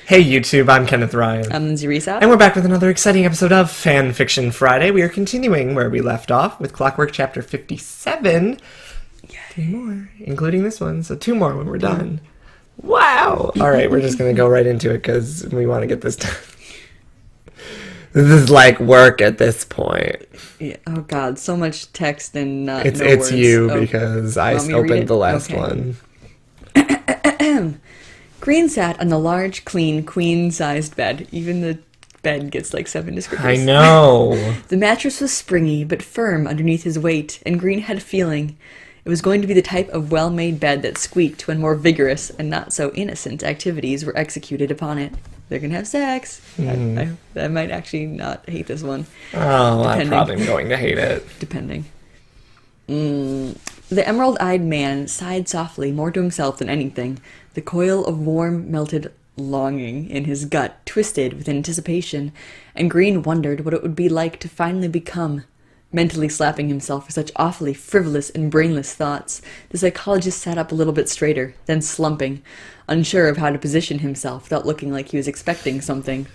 Hey YouTube, I'm Kenneth Ryan. I'm Linz Resop. And we're back with another exciting episode of Fanfiction Friday. We are continuing where we left off with Clockwork Chapter 57. Yay. 3 more, including this one, so 2 more when we're done. Wow! Alright, we're just going to go right into it because we want to get this done. This is like work at this point. Yeah, oh god, so much text and no It's words. you because I opened the last one. Green sat on the large, clean, queen-sized bed. Even the bed gets like 7 descriptors. I know. The mattress was springy but firm underneath his weight, and Green had a feeling it was going to be the type of well-made bed that squeaked when more vigorous and not so innocent activities were executed upon it. They're gonna have sex. I might actually not hate this one. Oh, I'm probably going to hate it. Depending. The emerald-eyed man sighed softly, more to himself than anything. The coil of warm, melted longing in his gut twisted with anticipation, and Green wondered what it would be like to finally become. Mentally slapping himself for such awfully frivolous and brainless thoughts, the psychologist sat up a little bit straighter, then slumping, unsure of how to position himself without looking like he was expecting something.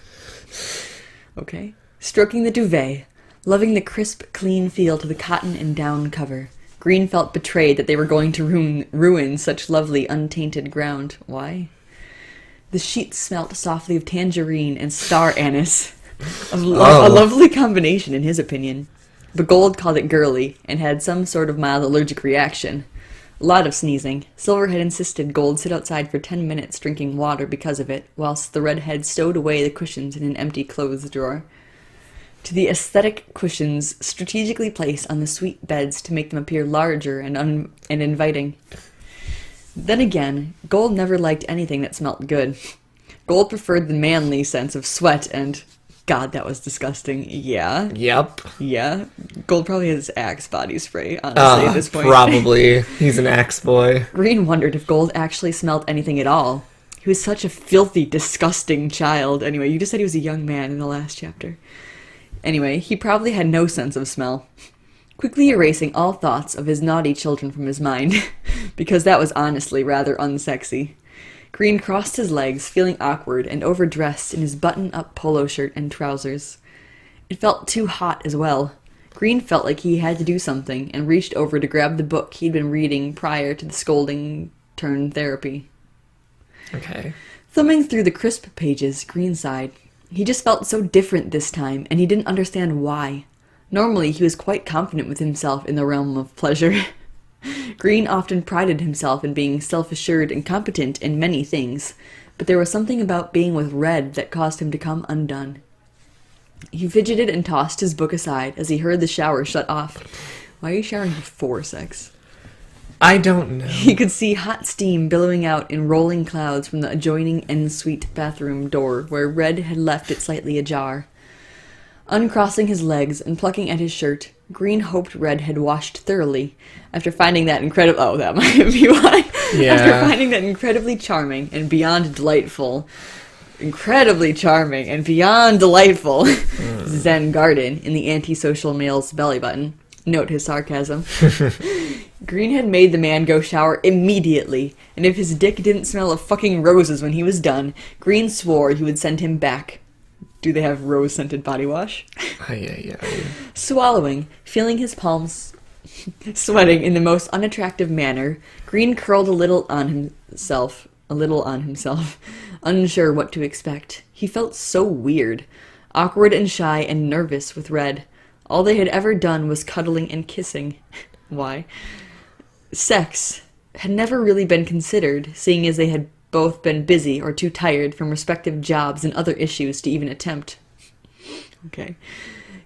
Okay. Stroking the duvet, loving the crisp, clean feel to the cotton and down cover, Green felt betrayed that they were going to ruin such lovely, untainted ground. Why? The sheets smelt softly of tangerine and star anise. A lovely combination, in his opinion. But Gold called it girly, and had some sort of mild allergic reaction. A lot of sneezing. Silver had insisted Gold sit outside for 10 minutes drinking water because of it, whilst the redhead stowed away the cushions in an empty clothes drawer. To the aesthetic cushions strategically placed on the sweet beds to make them appear larger and inviting. Then again, Gold never liked anything that smelt good. Gold preferred the manly sense of sweat and... God, that was disgusting. Yeah. Yep. Yeah. Gold probably has Axe body spray, honestly, at this point. Probably. He's an Axe boy. Green wondered if Gold actually smelled anything at all. He was such a filthy, disgusting child. Anyway, you just said he was a young man in the last chapter. Anyway, he probably had no sense of smell. Quickly erasing all thoughts of his naughty children from his mind, because that was honestly rather unsexy. Green crossed his legs, feeling awkward and overdressed in his button-up polo shirt and trousers. It felt too hot as well. Green felt like he had to do something, and reached over to grab the book he'd been reading prior to the scolding-turned-therapy. Okay. Thumbing through the crisp pages, Green sighed. He just felt so different this time, and he didn't understand why. Normally, he was quite confident with himself in the realm of pleasure. Green often prided himself in being self-assured and competent in many things, but there was something about being with Red that caused him to come undone. He fidgeted and tossed his book aside as he heard the shower shut off. Why are you showering before sex? I don't know. He could see hot steam billowing out in rolling clouds from the adjoining en-suite bathroom door, where Red had left it slightly ajar. Uncrossing his legs and plucking at his shirt, Green hoped Red had washed thoroughly. After finding that that might be why. Yeah. After finding that incredibly charming and beyond delightful Zen garden in the antisocial male's belly button. Note his sarcasm. Green had made the man go shower immediately, and if his dick didn't smell of fucking roses when he was done, Green swore he would send him back. Do they have rose-scented body wash? Yeah. Swallowing, feeling his palms sweating in the most unattractive manner, Green curled a little on himself, unsure what to expect. He felt so weird, awkward and shy and nervous with Red. All they had ever done was cuddling and kissing. Why? Sex had never really been considered, seeing as they had both been busy or too tired from respective jobs and other issues to even attempt. Okay.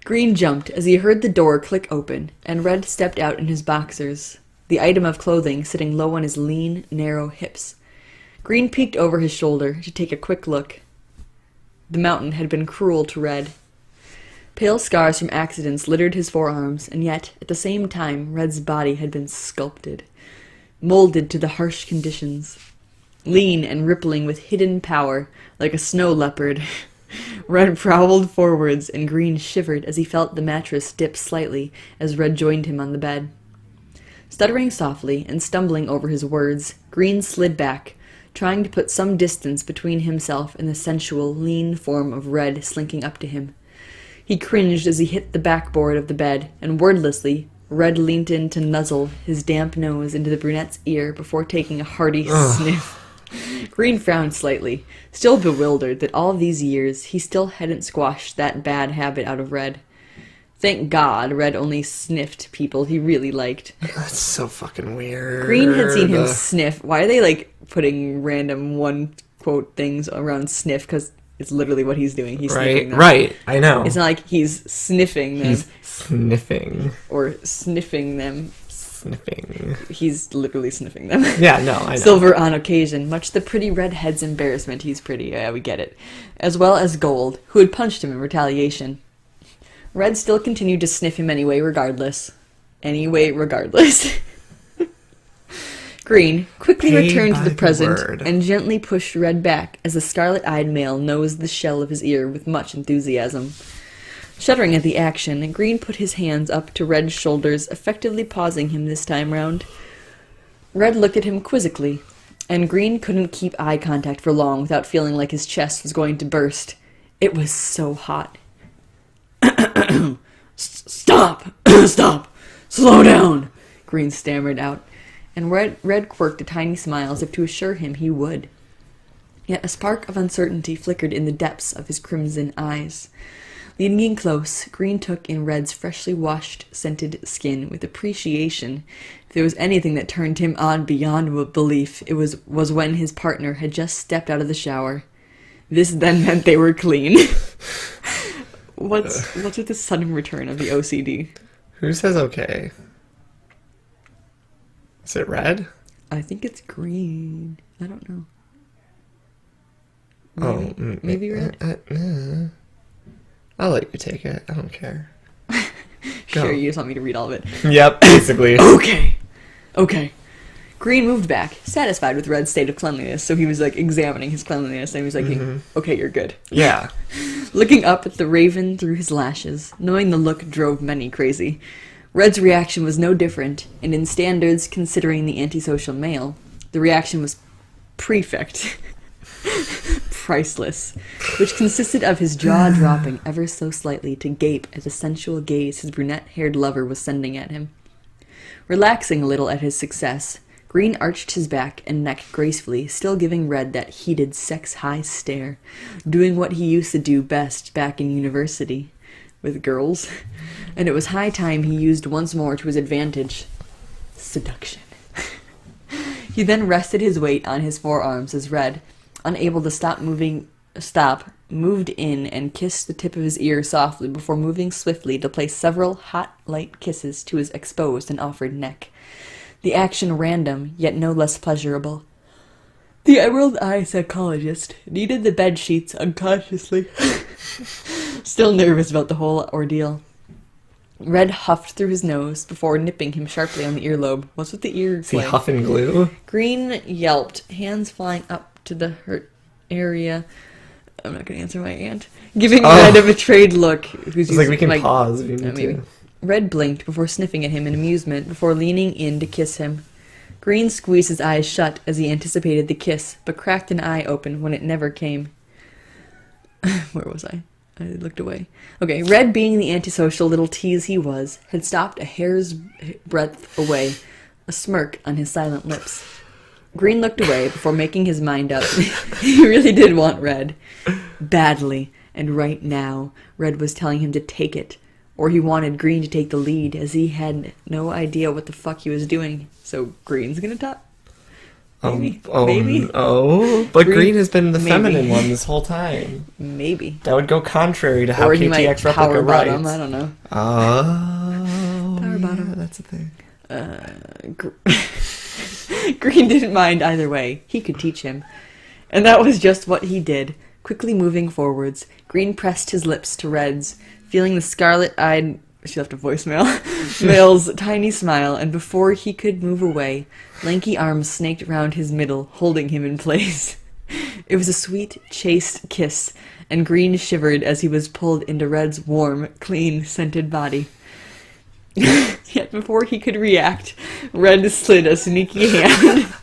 Green jumped as he heard the door click open, and Red stepped out in his boxers, the item of clothing sitting low on his lean, narrow hips. Green peeked over his shoulder to take a quick look. The mountain had been cruel to Red. Pale scars from accidents littered his forearms, and yet, at the same time, Red's body had been sculpted, molded to the harsh conditions. Lean and rippling with hidden power, like a snow leopard, Red prowled forwards, and Green shivered as he felt the mattress dip slightly as Red joined him on the bed. Stuttering softly and stumbling over his words, Green slid back, trying to put some distance between himself and the sensual, lean form of Red slinking up to him. He cringed as he hit the backboard of the bed, and wordlessly, Red leaned in to nuzzle his damp nose into the brunette's ear before taking a hearty sniff. Green frowned slightly, still bewildered that all these years he still hadn't squashed that bad habit out of Red. Thank God Red only sniffed people he really liked. That's so fucking weird. Green had seen him sniff. Why are they, putting random one-quote things around sniff? Because it's literally what he's doing. He's sniffing them. Right, I know. It's not like he's sniffing them. He's sniffing. Or sniffing them. Sniffing. He's literally sniffing them. Yeah, no, I know. Silver on occasion, much the pretty redhead's embarrassment. He's pretty, yeah, we get it. As well as Gold, who had punched him in retaliation. Red still continued to sniff him anyway, regardless. Green quickly returned to the present and gently pushed Red back as the scarlet-eyed male nosed the shell of his ear with much enthusiasm. Shuddering at the action, Green put his hands up to Red's shoulders, effectively pausing him this time round. Red looked at him quizzically, and Green couldn't keep eye contact for long without feeling like his chest was going to burst. It was so hot. Stop! Stop! Slow down! Green stammered out, and Red quirked a tiny smile as if to assure him he would. Yet a spark of uncertainty flickered in the depths of his crimson eyes. Leaning in close, Green took in Red's freshly washed, scented skin with appreciation. If there was anything that turned him on beyond belief, it was when his partner had just stepped out of the shower. This then meant they were clean. What's with the sudden return of the OCD? Who says okay? Is it Red? I think it's Green. I don't know. Maybe Red? I'll let you take it. I don't care. Sure, you just want me to read all of it. Yep, basically. Okay. Green moved back, satisfied with Red's state of cleanliness, so he was, examining his cleanliness, and he was thinking, okay, you're good. Yeah. Looking up at the raven through his lashes, knowing the look drove many crazy. Red's reaction was no different, and in standards considering the antisocial male, the reaction was prefect. Priceless, which consisted of his jaw dropping ever so slightly to gape at the sensual gaze his brunette-haired lover was sending at him. Relaxing a little at his success, Green arched his back and neck gracefully, still giving Red that heated sex-high stare, doing what he used to do best back in university, with girls, and it was high time he used once more to his advantage. Seduction. He then rested his weight on his forearms as Red, unable to moved in and kissed the tip of his ear softly before moving swiftly to place several hot, light kisses to his exposed and offered neck. The action random, yet no less pleasurable. The emerald-eyed psychologist kneaded the bed sheets unconsciously, still nervous about the whole ordeal. Red huffed through his nose before nipping him sharply on the earlobe. What's with the ear? Is he huffing glue? Green yelped, hands flying up to the hurt area. I'm not going to answer my aunt. Giving Red a betrayed look. It's we can pause if you need maybe. to. Red blinked before sniffing at him in amusement, before leaning in to kiss him. Green squeezed his eyes shut as he anticipated the kiss, but cracked an eye open when it never came. Where was I? I looked away. Okay, Red, being the antisocial little tease he was, had stopped a hair's breadth away, a smirk on his silent lips. Green looked away before making his mind up. He really did want Red. Badly, and right now, Red was telling him to take it. Or he wanted Green to take the lead, as he had no idea what the fuck he was doing. So Green's gonna talk? Maybe. Maybe. Oh, but Green has been the feminine one this whole time. Maybe. That would go contrary to how or KTX Replica power writes. bottom, I don't know. Oh, power bottom. That's a thing. Green didn't mind either way. He could teach him. And that was just what he did. Quickly moving forwards, Green pressed his lips to Red's, feeling the scarlet-eyed... She left a voicemail. Male's tiny smile, and before he could move away, lanky arms snaked round his middle, holding him in place. It was a sweet, chaste kiss, and Green shivered as he was pulled into Red's warm, clean, scented body. Yet before he could react, Red slid a sneaky hand...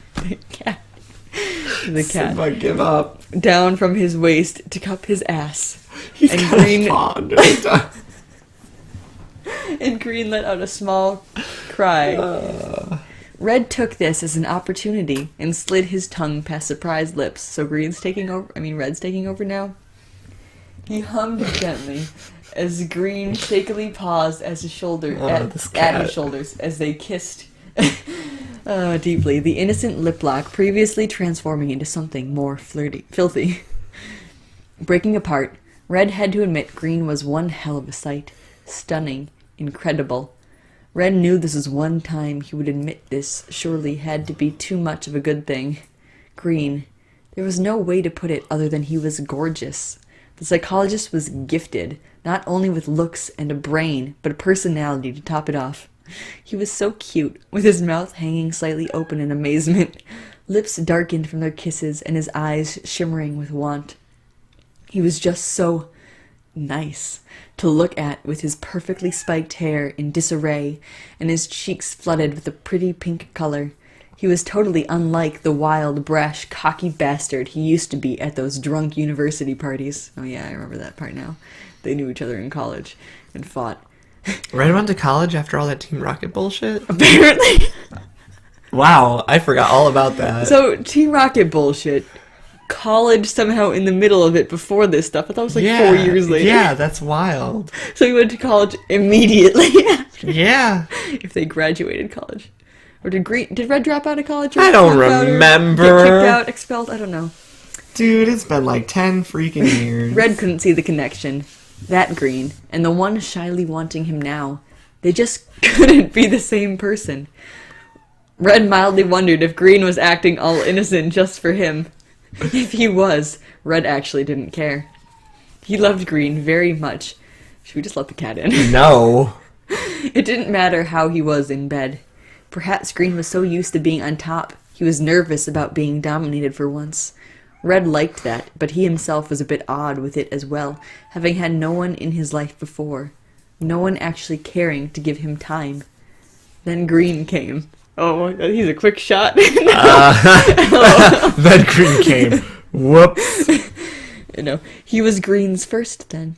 the cat, Simba, give up. down from his waist to cup his ass. He's And got Green- a paw under the tongue. And Green let out a small cry. Red took this as an opportunity and slid his tongue past surprised lips. So Red's taking over now. He hummed gently as Green shakily paused at his shoulders as they kissed deeply, the innocent lip lock previously transforming into something more filthy. Breaking apart, Red had to admit Green was one hell of a sight. Stunning. Incredible. Red knew this was one time he would admit this surely had to be too much of a good thing. Green. There was no way to put it other than he was gorgeous. The psychologist was gifted, not only with looks and a brain, but a personality to top it off. He was so cute, with his mouth hanging slightly open in amazement, lips darkened from their kisses, and his eyes shimmering with want. He was just so nice to look at, with his perfectly spiked hair in disarray and his cheeks flooded with a pretty pink color. He was totally unlike the wild, brash, cocky bastard he used to be at those drunk university parties. Oh yeah, I remember that part now. They knew each other in college and fought. Red went to college after all that Team Rocket bullshit? Apparently. Wow, I forgot all about that. So, Team Rocket bullshit. College somehow in the middle of it before this stuff. I thought it was 4 years later. Yeah, that's wild. So he went to college immediately after. Yeah. If they graduated college. Or did Red drop out of college? Or I don't drop out or remember. Get kicked out, expelled? I don't know. Dude, it's been like 10 freaking years. Red couldn't see the connection. That Green, and the one shyly wanting him now. They just couldn't be the same person. Red mildly wondered if Green was acting all innocent just for him. If he was, Red actually didn't care. He loved Green very much. Should we just let the cat in? No. It didn't matter how he was in bed. Perhaps Green was so used to being on top, he was nervous about being dominated for once. Red liked that, but he himself was a bit odd with it as well, having had no one in his life before. No one actually caring to give him time. Then Green came. Oh my god, he's a quick shot. Then Green came. Whoops. He was Green's first then.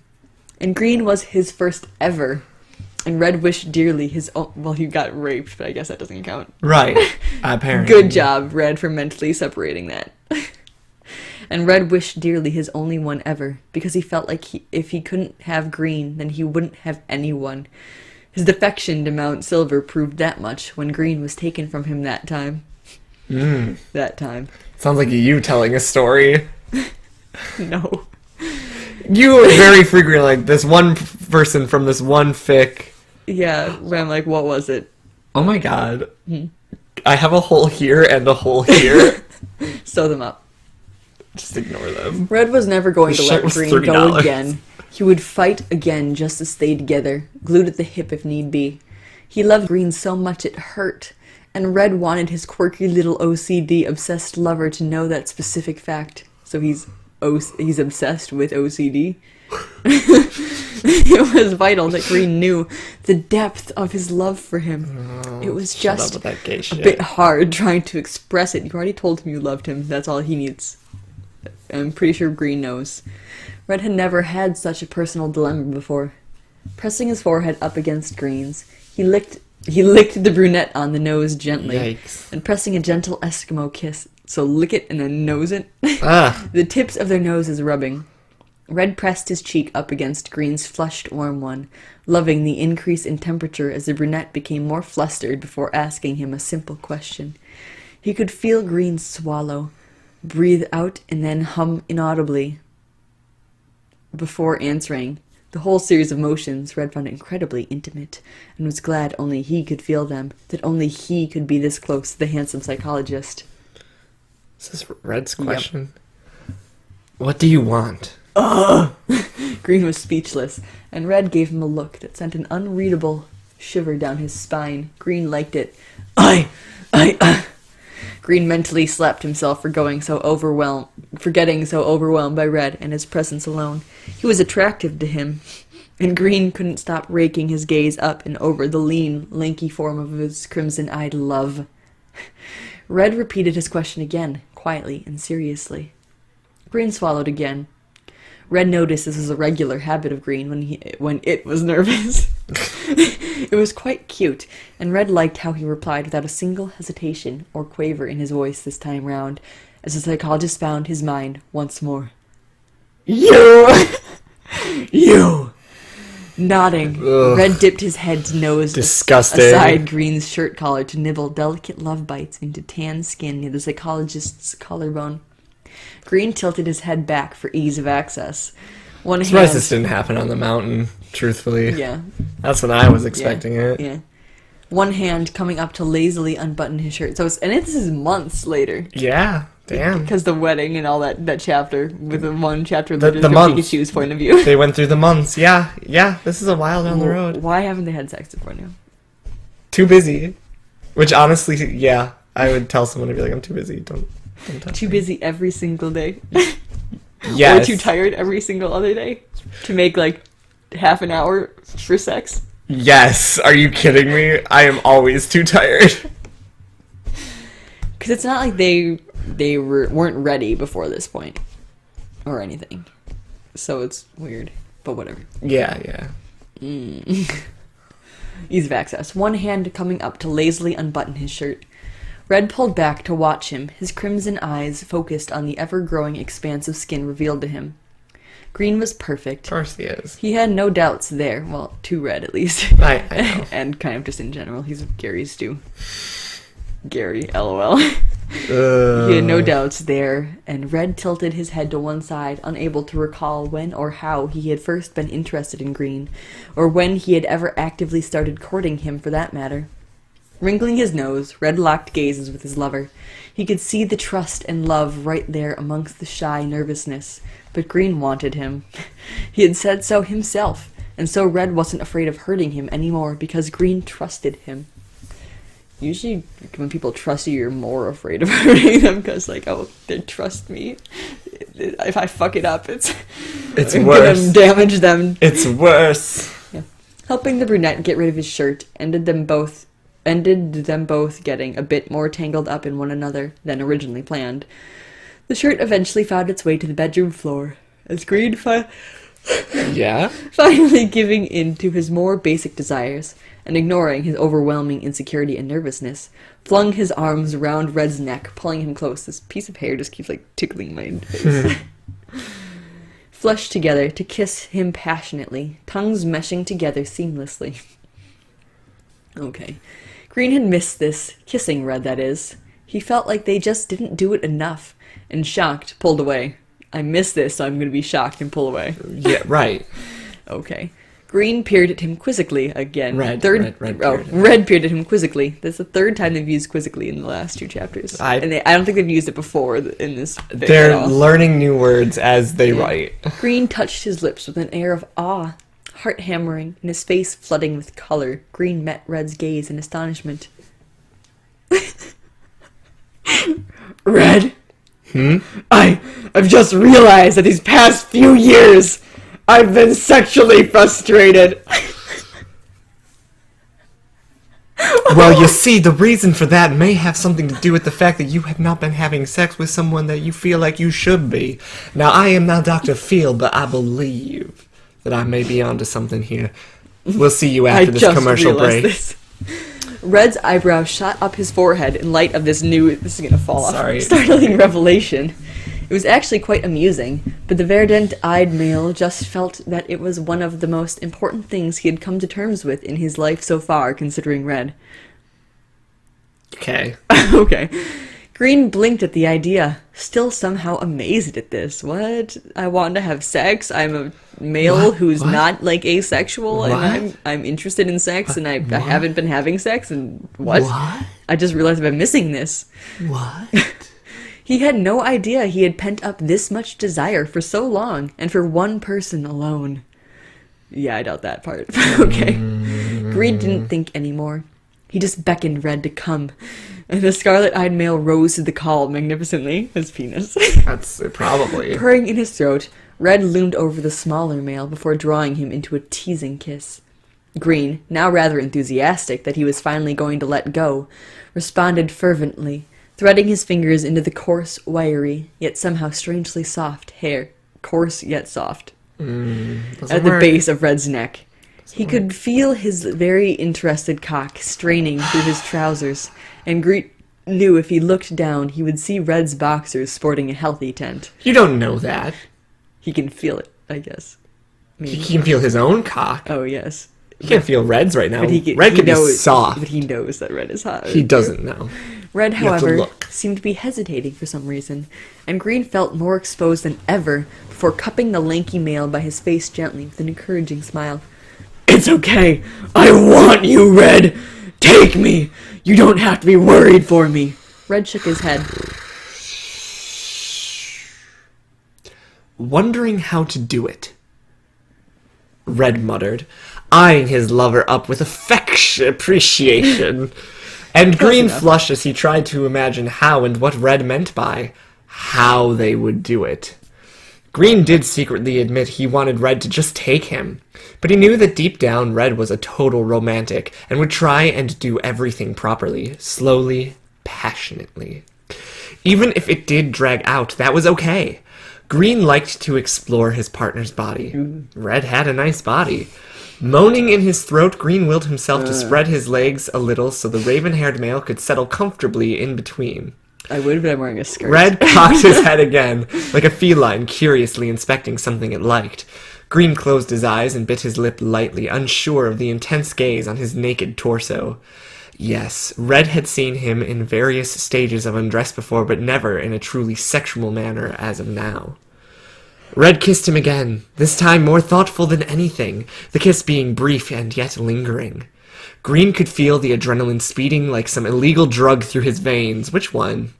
And Green was his first ever. And Red wished dearly his own... Well, he got raped, but I guess that doesn't count. Right. Apparently. Good job, Red, for mentally separating that. And Red wished dearly his only one ever, because he felt like if he couldn't have Green, then he wouldn't have anyone. His defection to Mount Silver proved that much when Green was taken from him that time. That time. Sounds like you telling a story. No. You are very frequently like, this one person from this one fic. Yeah, but I'm like, what was it? Oh my god. I have a hole here and a hole here. Sew them up. Just ignore them. Red was never going The to shit let was Green $30. go again. He would fight again just to stay together, glued at the hip if need be. He loved Green so much it hurt, and Red wanted his quirky little OCD-obsessed lover to know that specific fact. So he's obsessed with OCD. It was vital that Green knew the depth of his love for him. It was just a bit hard trying to express it. You already told him you loved him. That's all he needs. I'm pretty sure Green knows. Red had never had such a personal dilemma before. Pressing his forehead up against Green's, he licked the brunette on the nose gently. Yikes. And pressing a gentle Eskimo kiss. So lick it and then nose it. Ah. The tips of their noses rubbing. Red pressed his cheek up against Green's flushed, warm one, loving the increase in temperature as the brunette became more flustered before asking him a simple question. He could feel Green swallow, breathe out, and then hum inaudibly before answering. The whole series of motions Red found incredibly intimate, and was glad only he could feel them, that only he could be this close to the handsome psychologist. Is this Red's question? Yep. What do you want? Green was speechless, and Red gave him a look that sent an unreadable shiver down his spine. Green liked it. Green mentally slapped himself for getting so overwhelmed by Red and his presence alone. He was attractive to him, and Green couldn't stop raking his gaze up and over the lean, lanky form of his crimson-eyed love. Red repeated his question again, quietly and seriously. Green swallowed again. Red noticed this was a regular habit of Green when it was nervous. It was quite cute, and Red liked how he replied without a single hesitation or quaver in his voice this time round, as the psychologist found his mind once more. You! You! Nodding, Ugh. Red dipped his head's nose Disgusting. aside Green's shirt collar to nibble delicate love bites into tan skin near the psychologist's collarbone. Green tilted his head back for ease of access. One I'm hand... surprised this didn't happen on the mountain, truthfully. Yeah. That's when I was expecting it. Yeah. One hand coming up to lazily unbutton his shirt. So this is months later. Yeah, damn. Because the wedding and all that chapter, with the one chapter The from months. Pikachu's point of view. They went through the months. Yeah, this is a while down the road. Why haven't they had sex before now? Too busy. Which honestly, yeah, I would tell someone to be like, I'm too busy. Don't touch Too me. busy every single day. Yes. Or too tired every single other day to make like half an hour for sex. Yes. Are you kidding me? I am always too tired. Because it's not like they weren't ready before this point or anything. So it's weird, but whatever. Yeah. Ease of access. One hand coming up to lazily unbutton his shirt. Red pulled back to watch him, his crimson eyes focused on the ever-growing expanse of skin revealed to him. Green was perfect. Of course he is. He had no doubts there. Well, to Red, at least. I know. And kind of just in general. He's Gary's too. Gary, LOL. He had no doubts there, and Red tilted his head to one side, unable to recall when or how he had first been interested in Green, or when he had ever actively started courting him for that matter. Wrinkling his nose, Red locked gazes with his lover. He could see the trust and love right there amongst the shy nervousness, but Green wanted him. He had said so himself, and so Red wasn't afraid of hurting him anymore because Green trusted him. Usually, when people trust you, you're more afraid of hurting them because, like, oh, they trust me. If I fuck it up, it's worse. gonna damage them. It's worse. Yeah. Helping the brunette get rid of his shirt ended them both getting a bit more tangled up in one another than originally planned. The shirt eventually found its way to the bedroom floor, as Green Yeah? finally giving in to his more basic desires, and ignoring his overwhelming insecurity and nervousness, flung his arms around Red's neck, pulling him close. This piece of hair just keeps, like, tickling my face. Flushed together to kiss him passionately, tongues meshing together seamlessly. Okay. Green had missed this, kissing Red, that is. He felt like they just didn't do it enough, and shocked, pulled away. I missed this, so I'm going to be shocked and pull away. Yeah, right. Okay. Green peered at him quizzically again. Red Red peered at him quizzically. That's the third time they've used quizzically in the last two chapters. I don't think they've used it before in this fic They're at all. learning new words as they write. Green touched his lips with an air of awe, heart hammering, and his face flooding with color. Green met Red's gaze in astonishment. Red? I've just realized that these past few years, I've been sexually frustrated. Well, you see, the reason for that may have something to do with the fact that you have not been having sex with someone that you feel like you should be. Now, I am not Dr. Phil, but I believe that I may be onto something here. We'll see you after this commercial break. This. Red's eyebrows shot up his forehead in light of this is gonna fall off, startling revelation. It was actually quite amusing, but the verdant-eyed male just felt that it was one of the most important things he had come to terms with in his life so far, considering Red. Okay. Okay. Green blinked at the idea, still somehow amazed at this. What? I want to have sex? I'm a male who's not, like, asexual, and I'm interested in sex, and I haven't been having sex, and what? I just realized I've been missing this. What? He had no idea he had pent up this much desire for so long, and for one person alone. Yeah, I doubt that part. Okay. Green didn't think anymore. He just beckoned Red to come, and the scarlet-eyed male rose to the call magnificently, his penis. That's probably. Purring in his throat, Red loomed over the smaller male before drawing him into a teasing kiss. Green, now rather enthusiastic that he was finally going to let go, responded fervently, threading his fingers into the coarse, wiry, yet somehow strangely soft hair. Coarse yet soft. At the base of Red's neck. He could feel his very interested cock straining through his trousers, and Green knew if he looked down, he would see Red's boxers sporting a healthy tent. You don't know that. He can feel it, I guess. He can feel his own cock. Oh, yes. He can't feel Red's right now. But Red can be soft. But he knows that Red is hot. He doesn't know. Red, however, seemed to be hesitating for some reason, and Green felt more exposed than ever before cupping the lanky male by his face gently with an encouraging smile. "It's okay. I want you, Red. Take me. You don't have to be worried for me." Red shook his head. "Wondering how to do it," Red muttered, eyeing his lover up with appreciation. And Green flushed as he tried to imagine how and what Red meant by how they would do it. Green did secretly admit he wanted Red to just take him, but he knew that deep down Red was a total romantic and would try and do everything properly, slowly, passionately. Even if it did drag out, that was okay. Green liked to explore his partner's body. Red had a nice body. Moaning in his throat, Green willed himself to spread his legs a little so the raven-haired male could settle comfortably in between. I would, but I'm wearing a skirt. Red cocked his head again, like a feline curiously inspecting something it liked. Green closed his eyes and bit his lip lightly, unsure of the intense gaze on his naked torso. Yes, Red had seen him in various stages of undress before, but never in a truly sexual manner as of now. Red kissed him again, this time more thoughtful than anything, the kiss being brief and yet lingering. Green could feel the adrenaline speeding like some illegal drug through his veins. Which one?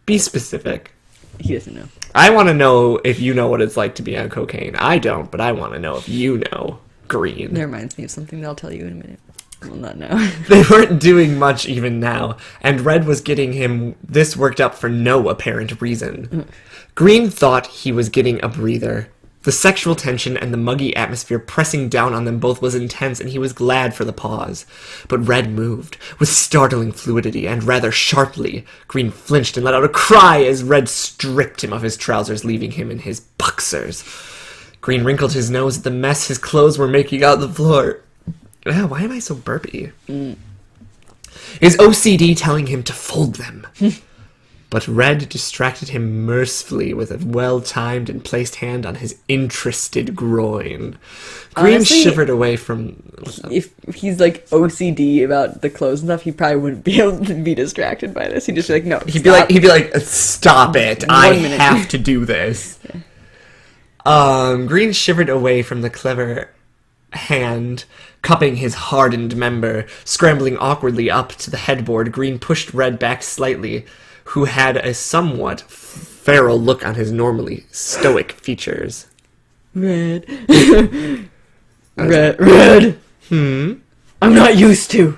Be specific. He doesn't know. I want to know if you know what it's like to be on cocaine. I don't, but I want to know if you know, Green. That reminds me of something that I'll tell you in a minute. Well, not now. They weren't doing much even now, and Red was getting him this worked up for no apparent reason. Green thought he was getting a breather. The sexual tension and the muggy atmosphere pressing down on them both was intense, and he was glad for the pause. But Red moved, with startling fluidity, and rather sharply. Green flinched and let out a cry as Red stripped him of his trousers, leaving him in his boxers. Green wrinkled his nose at the mess his clothes were making out the floor. Why am I so burpy? His OCD telling him to fold them. But Red distracted him mercifully with a well-timed and placed hand on his interested groin. Green Honestly, shivered away from... If he's like OCD about the clothes and stuff, he probably wouldn't be able to be distracted by this. He'd just be like, no, He'd be like, stop it. I have to do this. Green shivered away from the clever hand, cupping his hardened member. Scrambling awkwardly up to the headboard, Green pushed Red back slightly, who had a somewhat feral look on his normally stoic features. Red. Red. I'm not used to.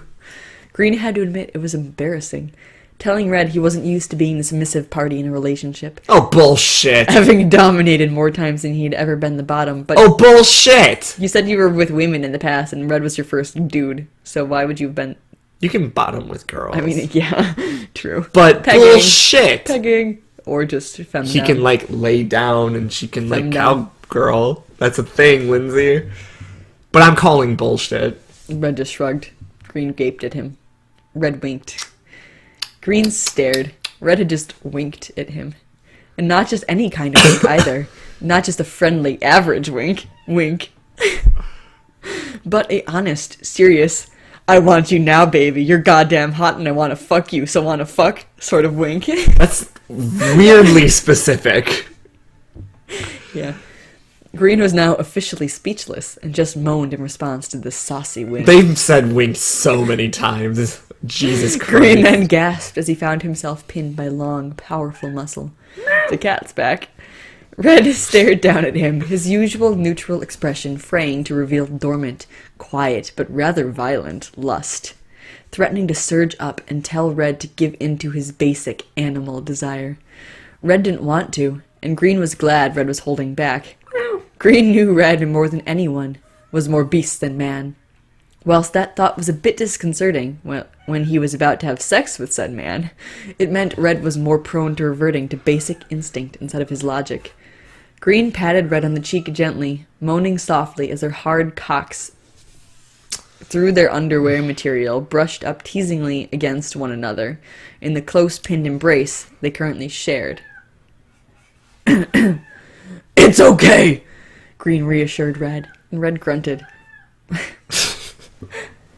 Green had to admit it was embarrassing. Telling Red he wasn't used to being the submissive party in a relationship. Oh, bullshit. Having dominated more times than he'd ever been the bottom. But oh, bullshit. You said you were with women in the past and Red was your first dude. So why would you have been... You can bottom with girls. I mean, yeah, true. But pegging, bullshit. Pegging. Or just femme. He can, lay down and she can, cowgirl. That's a thing, Lindsay. But I'm calling bullshit. Red just shrugged. Green gaped at him. Red winked. Green stared. Red had just winked at him. And not just any kind of wink either. Not just a friendly, average wink. But a honest, serious... I want you now, baby. You're goddamn hot and I want to fuck you, so want to fuck sort of wink. That's weirdly specific. Yeah. Green was now officially speechless and just moaned in response to this saucy wink. They've said wink so many times. Jesus Christ. Green then gasped as he found himself pinned by long, powerful muscle. The cat's back. Red stared down at him, his usual neutral expression fraying to reveal dormant, quiet, but rather violent lust, threatening to surge up and tell Red to give in to his basic animal desire. Red didn't want to, and Green was glad Red was holding back. Green knew Red more than anyone was more beast than man. Whilst that thought was a bit disconcerting when he was about to have sex with said man, it meant Red was more prone to reverting to basic instinct instead of his logic. Green patted Red on the cheek gently, moaning softly as their hard cocks through their underwear material brushed up teasingly against one another in the close-pinned embrace they currently shared. "It's okay," Green reassured Red, and Red grunted.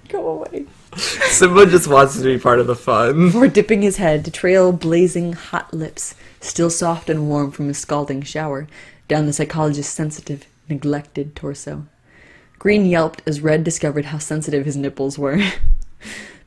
Go away. Simba just wants to be part of the fun. Before dipping his head to trail blazing hot lips, still soft and warm from his scalding shower, down the psychologist's sensitive, neglected torso. Green yelped as Red discovered how sensitive his nipples were.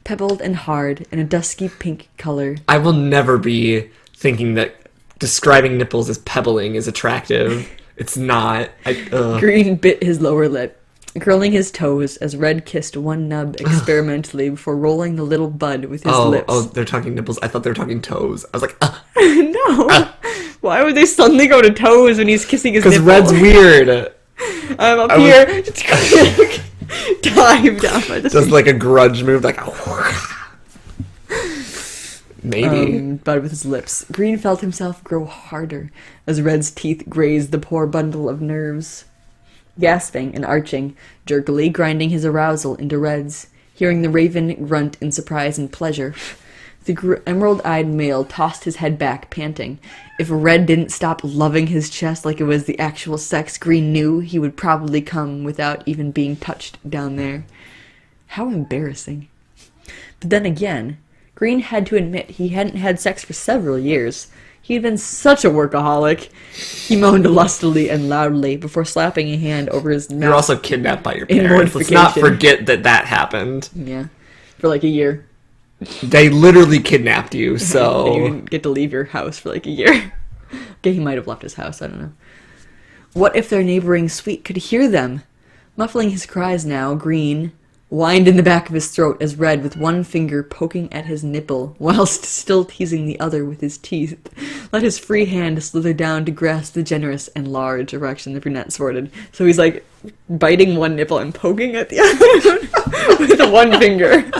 Pebbled and hard, in a dusky pink color. I will never be thinking that describing nipples as pebbling is attractive. It's not. Green bit his lower lip, curling his toes as Red kissed one nub experimentally before rolling the little bud with his lips. Oh, they're talking nipples. I thought they were talking toes. I was like, No. Why would they suddenly go to toes when he's kissing his nipple? because Red's weird. I'm up here. Dive down by the Does like a grudge move, like maybe. Bud with his lips. Green felt himself grow harder as Red's teeth grazed the poor bundle of nerves. Gasping and arching, jerkily grinding his arousal into Red's, hearing the raven grunt in surprise and pleasure. The emerald-eyed male tossed his head back, panting. If Red didn't stop loving his chest like it was the actual sex, Green knew he would probably come without even being touched down there. How embarrassing. But then again, Green had to admit he hadn't had sex for several years. He had been such a workaholic. He moaned lustily and loudly before slapping a hand over his mouth. You're also kidnapped by your parents. Let's not forget that happened. Yeah. For like a year. They literally kidnapped you, so... And you didn't get to leave your house for like a year. Okay, he might have left his house, I don't know. What if their neighboring suite could hear them? Muffling his cries now, Green whined in the back of his throat as Red, with one finger poking at his nipple, whilst still teasing the other with his teeth, let his free hand slither down to grasp the generous and large erection the brunette sported. So he's like biting one nipple and poking at the other with the one finger.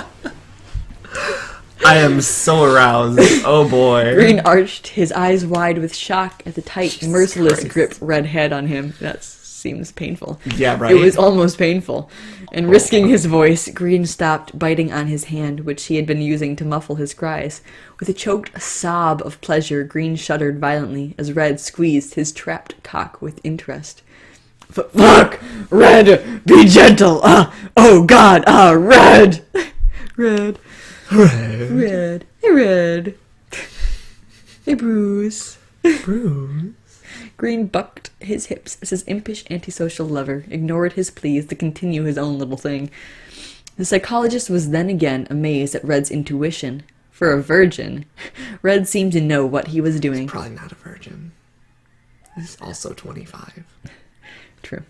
I am so aroused. Oh boy. Green arched, his eyes wide with shock at the tight, Jesus merciless Christ. grip Red had on him. That seems painful. Yeah, right. It was almost painful. And risking his voice, Green stopped biting on his hand, which he had been using to muffle his cries. With a choked sob of pleasure, Green shuddered violently as Red squeezed his trapped cock with interest. Fuck! Red! Be gentle! Oh God! Red! Red. Red. Hey, Red. Hey, Bruce. Bruce. Green bucked his hips as his impish antisocial lover ignored his pleas to continue his own little thing. The psychologist was then again amazed at Red's intuition. For a virgin, Red seemed to know what he was doing. He's probably not a virgin. He's also 25. True.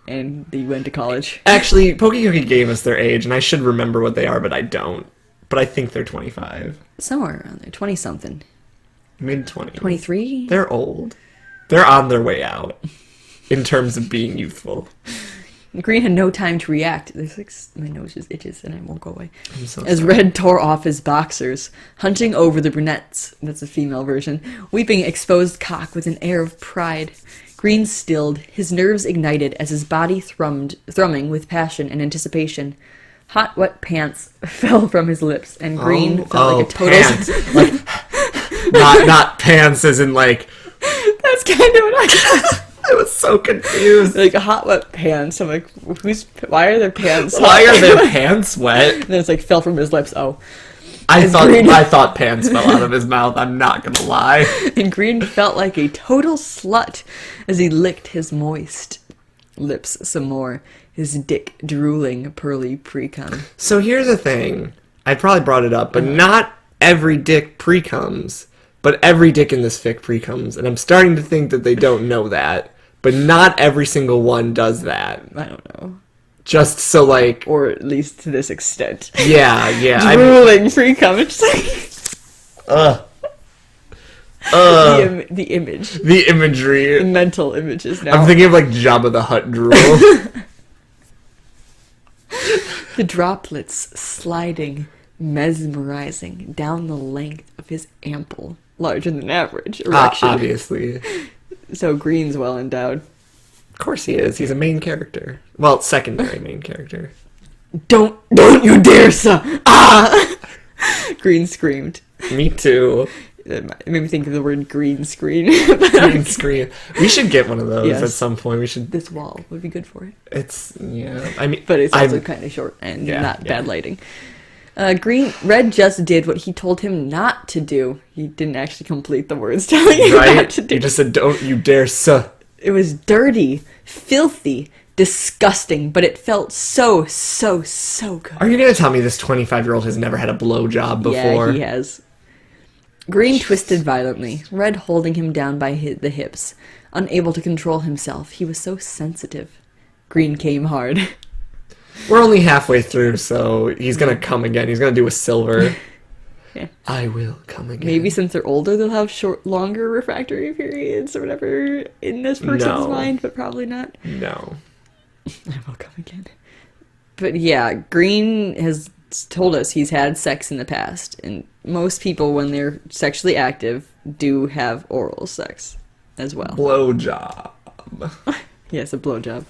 And he went to college. Actually, Pokey gave us their age, and I should remember what they are, but I don't. But I think they're 25. Somewhere around there. 20-something. Mid-20s. 23? They're old. They're on their way out. In terms of being youthful. Green had no time to react. There's like, my nose just itches and it won't go away. I'm so As sorry. Red tore off his boxers, hunching over the brunette's, that's a female version, weeping exposed cock with an air of pride. Green stilled, his nerves ignited as his body thrumming with passion and anticipation. Hot, wet pants fell from his lips, and Green felt like a total... Pants. Like, not pants as in like... That's kind of what I got. I was so confused. Like, hot, wet pants. I'm like, why are their pants hot? Why are their pants wet? And then it's like, fell from his lips, oh. I thought pants fell out of his mouth, I'm not gonna lie. And Green felt like a total slut as he licked his moist lips some more, his dick drooling pearly pre-cum. So here's the thing. I probably brought it up, but not every dick pre-comes. But every dick in this fic pre-comes. And I'm starting to think that they don't know that. But not every single one does that. I don't know. Just so, like... Or at least to this extent. Yeah. Drooling pre-cum. It's like... the image. The imagery. The mental images now. I'm thinking of, like, Jabba the Hutt drool. The droplets sliding, mesmerizing down the length of his ample, larger than average erection. Obviously. So Green's well endowed. Of course he is. He's a main character. Well, secondary main character. Don't you dare, sir! Ah! Green screamed. Me too. It made me think of the word green screen. Green screen. We should get one of those Yes. at some point. We should. This wall would be good for it. It's yeah. I mean, But it's also kind of short and not bad lighting. Red just did what he told him not to do. He didn't actually complete the words telling him right. not to do. You just said, "Don't you dare, sir." It was dirty, filthy, disgusting, but it felt so good. Are you gonna tell me this 25-year-old has never had a blowjob before? Yeah, he has. Green twisted violently, Red holding him down by the hips. Unable to control himself, he was so sensitive. Green came hard. We're only halfway through, so he's gonna come again. He's gonna do a silver. Yeah. I will come again. Maybe since they're older, they'll have longer refractory periods or whatever in this person's mind, but probably not. No. I will come again. But yeah, Green has told us he's had sex in the past, and most people, when they're sexually active, do have oral sex as well. Blowjob. Yes, a blowjob.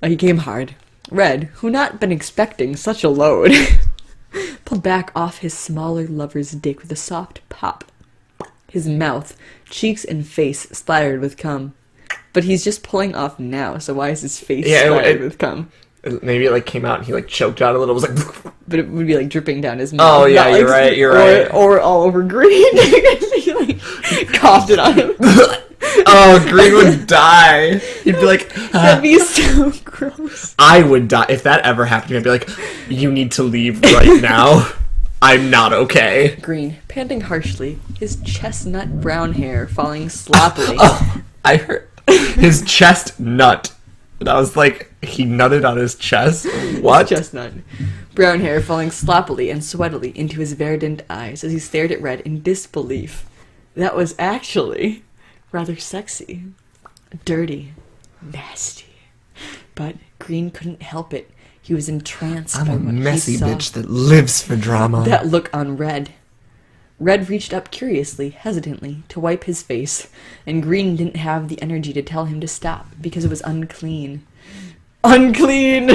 He came hard. Red, who not been expecting such a load, pulled back off his smaller lover's dick with a soft pop. His mouth, cheeks, and face splattered with cum. But he's just pulling off now, so why is his face splattered with cum? Maybe it like came out and he like choked out a little. It was like, but it would be like dripping down his mouth. Oh yeah, you're right. You're right. Or all over Green. He like coughed it on him. Oh, Green would die. He'd be like, that'd be so gross. I would die if that ever happened to me. I'd be like, you need to leave right now. I'm not okay. Green, panting harshly, his chestnut brown hair falling sloppily. I heard his chest nut. And I was like, he nutted on his chest? What? His chestnut. Brown hair falling sloppily and sweatily into his verdant eyes as he stared at Red in disbelief. That was actually rather sexy. Dirty. Nasty. But Green couldn't help it. He was entranced I'm by a what messy he saw. bitch that lives for drama. That look on Red. Red reached up curiously, hesitantly, to wipe his face, and Green didn't have the energy to tell him to stop, because it was unclean. Unclean!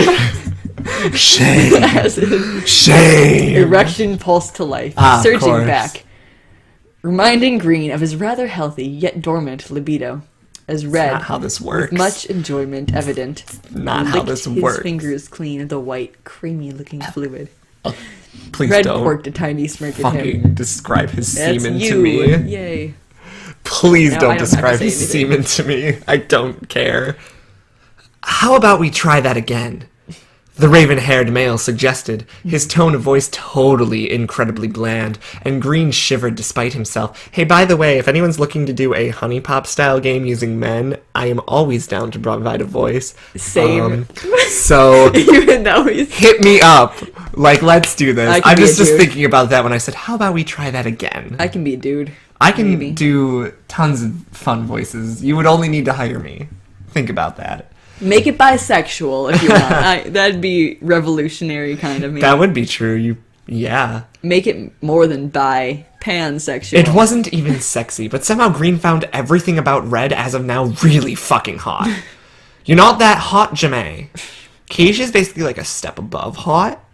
Shame! Shame! Erection pulsed to life, surging back, reminding Green of his rather healthy, yet dormant libido. As Red, not how this works. With much enjoyment evident, not how this works. His fingers clean of the white, creamy-looking fluid. Please Red don't quirked a tiny smirk at him. fucking describe his That's semen you. to me. Yay. Please No, I don't don't have describe to say his anything. semen to me. I don't care. How about we try that again? The raven-haired male suggested, his tone of voice totally incredibly bland, and Green shivered despite himself. Hey, by the way, if anyone's looking to do a Honey Pop-style game using men, I am always down to provide a voice. Same. So, Even though he's... hit me up. Like, let's do this. I can I'm be a just dude. thinking about that when I said, how about we try that again? I can be a dude. I can maybe. do tons of fun voices. You would only need to hire me. Think about that. Make it bisexual if you want. That'd be revolutionary kind of me. That would be true. Yeah. Make it more than pansexual. It wasn't even sexy, but somehow Green found everything about Red as of now really fucking hot. You're not that hot, Jamae. Keisha's basically like a step above hot.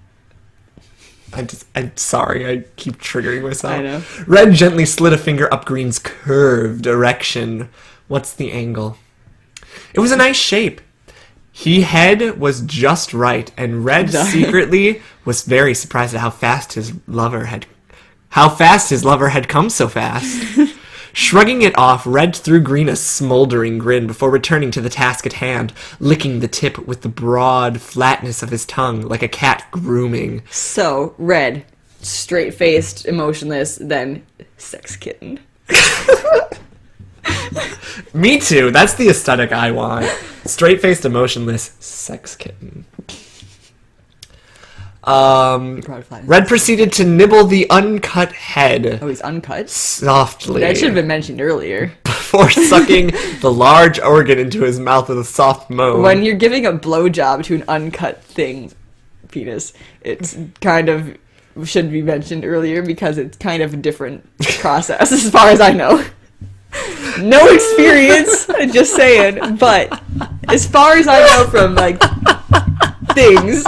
I'm sorry, I keep triggering myself. I know. Red gently slid a finger up Green's curved erection. What's the angle? It was a nice shape. He head was just right, and Red secretly was very surprised at how fast his lover had come so fast. Shrugging it off, Red threw Green a smoldering grin before returning to the task at hand, licking the tip with the broad flatness of his tongue like a cat grooming. So, Red, straight-faced, emotionless, then sex kitten. Me too. That's the aesthetic I want. Straight-faced, emotionless, sex kitten. Red proceeded to nibble the uncut head. Oh, he's uncut? Softly. That should have been mentioned earlier. Before sucking the large organ into his mouth with a soft moan. When you're giving a blowjob to an uncut thing, penis. It's kind of should be mentioned earlier because it's kind of a different process as far as I know. No experience, I'm just saying, but as far as I know from, like, things,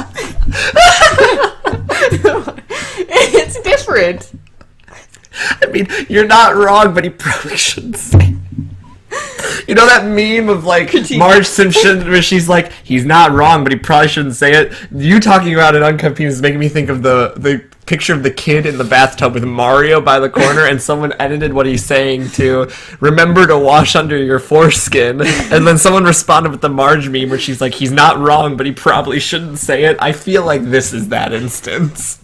it's different. I mean, you're not wrong, but he probably shouldn't say it. You know that meme of, like, Marge Simpson where she's like, he's not wrong, but he probably shouldn't say it? You talking about an uncut penis is making me think of the picture of the kid in the bathtub with Mario by the corner, and someone edited what he's saying to remember to wash under your foreskin, and then someone responded with the Marge meme where she's like, he's not wrong, but he probably shouldn't say it. I feel like this is that instance.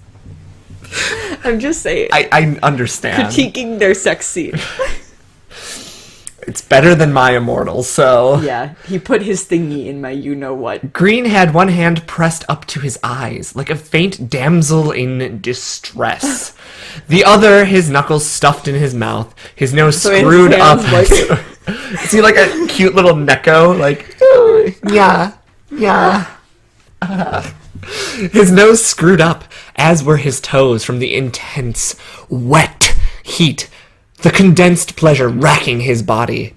I'm just saying. I understand. Critiquing their sex scene. It's better than my immortal, so... Yeah, he put his thingy in my you-know-what. Green had one hand pressed up to his eyes, like a faint damsel in distress. The other, his knuckles stuffed in his mouth, his nose screwed up. Is he like a cute little Neko? Like, yeah. His nose screwed up, as were his toes from the intense, wet heat. The condensed pleasure racking his body.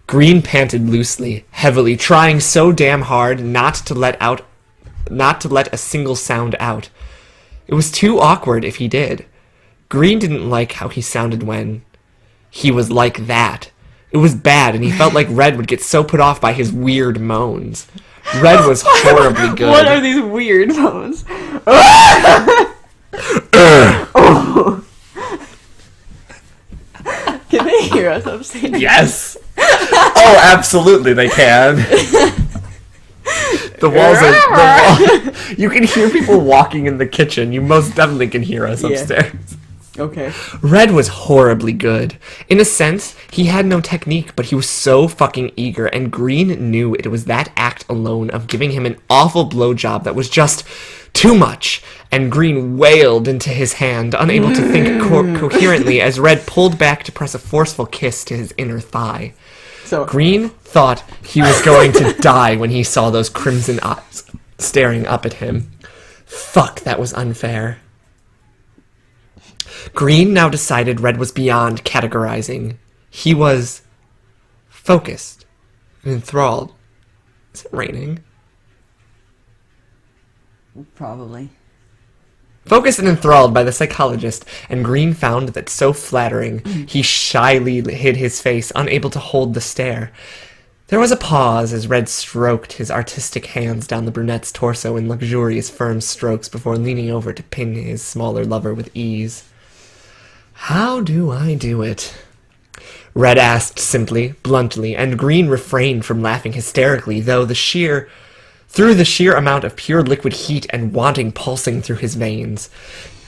Green panted loosely, heavily, trying so damn hard not to let a single sound out. It was too awkward if he did. Green didn't like how he sounded when he was like that. It was bad, and he felt like Red would get so put off by his weird moans. Red was horribly good. What are these weird moans? Can they hear us upstairs? Yes! Oh, absolutely they can. The walls you can hear people walking in the kitchen. You most definitely can hear us upstairs. Okay. Red was horribly good. In a sense, he had no technique, but he was so fucking eager, and Green knew it was that act alone of giving him an awful blowjob that was just too much, and Green wailed into his hand, unable to think coherently as Red pulled back to press a forceful kiss to his inner thigh. So Green thought he was going to die when he saw those crimson eyes staring up at him. Fuck, that was unfair. Green now decided Red was beyond categorizing. He was focused and enthralled. Is it raining? probably. Focused and enthralled by the psychologist, and Green found that so flattering, he shyly hid his face, unable to hold the stare. There was a pause as Red stroked his artistic hands down the brunette's torso in luxurious firm strokes before leaning over to pin his smaller lover with ease. "How do I do it?" Red asked simply, bluntly, and Green refrained from laughing hysterically, through the sheer amount of pure liquid heat and wanting pulsing through his veins.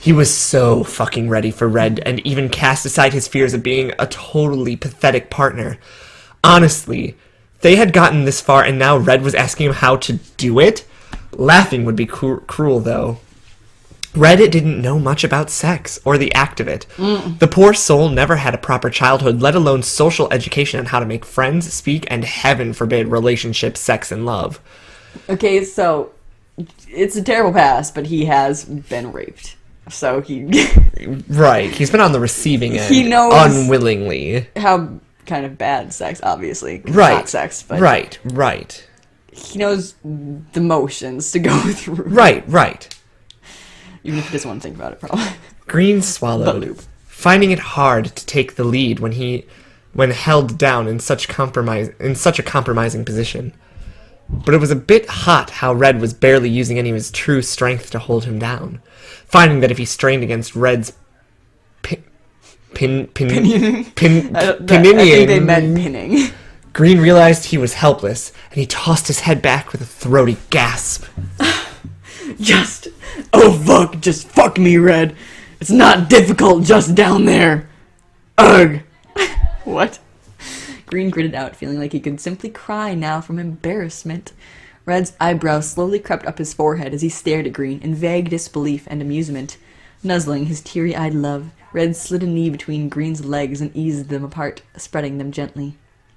He was so fucking ready for Red, and even cast aside his fears of being a totally pathetic partner. Honestly, they had gotten this far, and now Red was asking him how to do it? Laughing would be cruel, though. Red didn't know much about sex, or the act of it. The poor soul never had a proper childhood, let alone social education on how to make friends, speak, and heaven forbid relationships, sex, and love. Okay, so it's a terrible past, but he has been raped. So he... Right, he's been on the receiving end. He knows unwillingly. how kind of bad sex, obviously. Right. Not sex, but... Right. He knows the motions to go through. Right. Even if he doesn't want to think about it, probably. Green swallowed, finding it hard to take the lead when held down in such a compromising position. But it was a bit hot how Red was barely using any of his true strength to hold him down, finding that if he strained against Red's Pinning. I think they meant pinning. Green realized he was helpless, and he tossed his head back with a throaty gasp. Just fuck me, Red. It's not difficult just down there. Ugh. What? Green gritted out, feeling like he could simply cry now from embarrassment. Red's eyebrows slowly crept up his forehead as he stared at Green in vague disbelief and amusement. Nuzzling his teary-eyed love, Red slid a knee between Green's legs and eased them apart, spreading them gently.